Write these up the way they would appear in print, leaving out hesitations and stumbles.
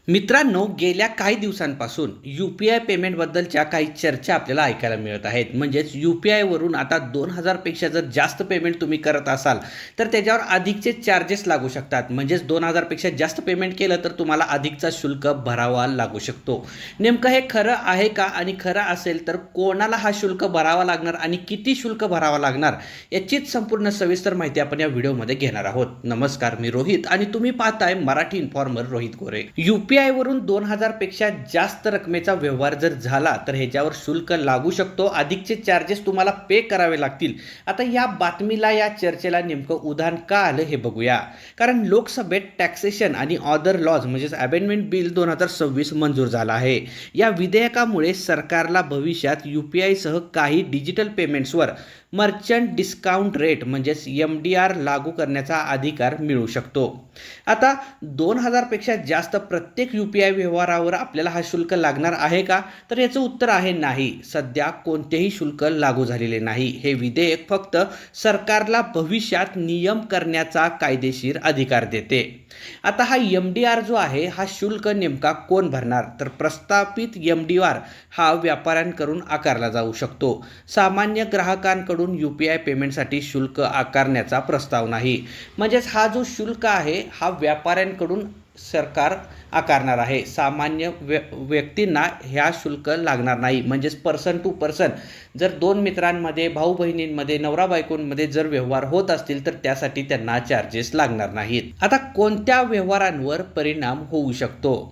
मित्रांनो, गेल्या काही दिवसांपासून यू-पी-आय पेमेंटबद्दलच्या काही चर्चा आपल्याला ऐकायला मिळत आहेत. म्हणजेच यू-पी-आयवरून आता 2,000 पेक्षा जर जास्त पेमेंट तुम्ही करत असाल, तर त्याच्यावर अधिकचे चार्जेस लागू शकतात. म्हणजेच 2,000 पेक्षा जास्त पेमेंट केलं तर तुम्हाला अधिकचा शुल्क भरावा लागू शकतो. नेमकं हे खरं आहे का? आणि खरं असेल तर कोणाला हा शुल्क भरावा लागणार आणि किती शुल्क भरावा लागणार? याचीच संपूर्ण सविस्तर माहिती आपण या व्हिडिओमध्ये घेणार आहोत. नमस्कार, मी रोहित आणि तुम्ही पाहताय मराठी इन्फॉर्मर रोहित गोरे. यू-पी-आय वरून 2,000 पेक्षा जास्त रकमेचा व्यवहार जर झाला तर ह्याच्यावर शुल्क लागू शकतो. अधिकचे चार्जेस तुम्हाला पे करावे लागतील. आता या बातमीला, या चर्चेला नेमकं उधाण का आलं हे बघूया. कारण लोकसभेत टॅक्सेशन आणि अदर लॉज म्हणजेच अमेंडमेंट बिल 2026 मंजूर झाला आहे. या विधेयकामुळे सरकारला भविष्यात यू-पी-आय सह काही डिजिटल पेमेंट्सवर मर्चंट डिस्काउंट रेट म्हणजेच MDR लागू करण्याचा अधिकार मिळू शकतो. आता 2,000 पेक्षा जास्त प्रत्येक यू-पी-आय व्यवहारावर आपल्याला हा शुल्क लागणार आहे का? तर याचं उत्तर आहे नाही. सध्या कोणतेही शुल्क लागू झालेले नाही. हे विधेयक फक्त सरकारला भविष्यात नियम करण्याचा कायदेशीर अधिकार देते. आता हा MDR जो आहे, हा शुल्क नेमका कोण भरणार? तर प्रस्थापित MDR हा व्यापाऱ्यांकडून आकारला जाऊ शकतो. सामान्य ग्राहकांकडून यू-पी-आय पेमेंटसाठी शुल्क आकारण्याचा प्रस्ताव नाही. म्हणजेच हा जो शुल्क आहे, हा व्यापाऱ्यांकडून सरकार आकारणार आहे. सामान्य व्यक्तींना ह्या शुल्क लागणार नाही. म्हणजेच पर्सन टू पर्सन जर दोन मित्रांमध्ये, भाऊ बहिणींमध्ये, नवरा बायकोंमध्ये जर व्यवहार होत असतील तर त्यासाठी त्यांना चार्जेस लागणार नाहीत. आता कोणत्या व्यवहारांवर परिणाम होऊ शकतो?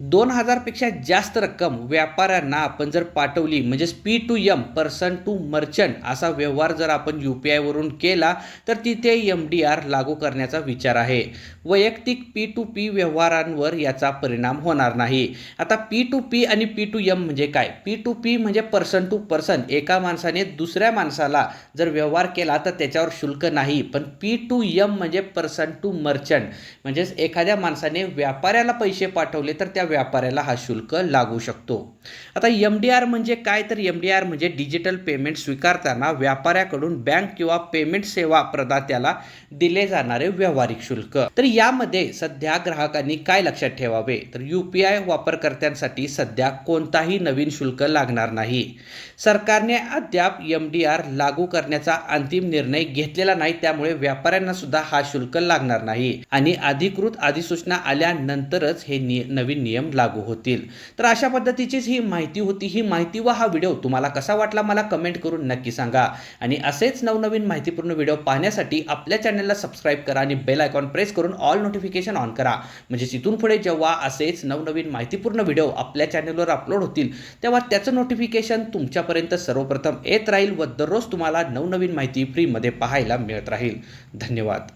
2,000 पेक्षा जास्त रक्कम व्यापाऱ्यांना आपण जर पाठवली, म्हणजेच P2M पर्सन टू मर्चंट असा व्यवहार जर आपण यू-पी-आय वरून केला तर तिथे MDR लागू करण्याचा विचार आहे. वैयक्तिक P2P व्यवहारांवर याचा परिणाम होणार नाही. आता P2P आणि P2M म्हणजे काय? P2P म्हणजे पर्सन टू पर्सन, एका माणसाने दुसऱ्या माणसाला जर व्यवहार केला तर त्याच्यावर शुल्क नाही. पण P2M म्हणजे पर्सन टू मर्चंट, म्हणजेच एखाद्या माणसाने व्यापाऱ्याला पैसे पाठवले तर त्या व्यापाऱ्याला हा शुल्क लागू शकतो. आता MDR म्हणजे काय? तर MDR म्हणजे डिजिटल पेमेंट स्वीकारताना व्यापाऱ्याकडून बँक किंवा पेमेंट सेवा प्रदात्याला दिले जाणारे व्यावहारिक शुल्क. तर यामध्ये सध्या ग्राहकांनी काय लक्षात ठेवावे? तर यू-पी-आय वापरकर्त्यांसाठी सध्या कोणताही नवीन शुल्क लागणार नाही. सरकारने अद्याप MDR लागू करण्याचा अंतिम निर्णय घेतलेला नाही, त्यामुळे व्यापाऱ्यांना सुद्धा हा शुल्क लागणार नाही आणि अधिकृत अधिसूचना आल्यानंतरच हे नवीन नियम लागू होतील. तर अशा पद्धतीचीच ही माहिती होती. ही माहिती व हा व्हिडिओ तुम्हाला कसा वाटला मला कमेंट करून नक्की सांगा. आणि असेच नवनवीन माहितीपूर्ण व्हिडिओ पाहण्यासाठी आपल्या चॅनलला सबस्क्राईब करा आणि बेल आयकॉन प्रेस करून ऑल नोटिफिकेशन ऑन करा. म्हणजे इथून पुढे जेव्हा असेच नवनवीन माहितीपूर्ण व्हिडिओ आपल्या चॅनलवर अपलोड होतील तेव्हा त्याचं नोटिफिकेशन तुमच्यापर्यंत सर्वप्रथम येत राहील व दररोज तुम्हाला नवनवीन माहिती फ्रीमध्ये पाहायला मिळत राहील. धन्यवाद.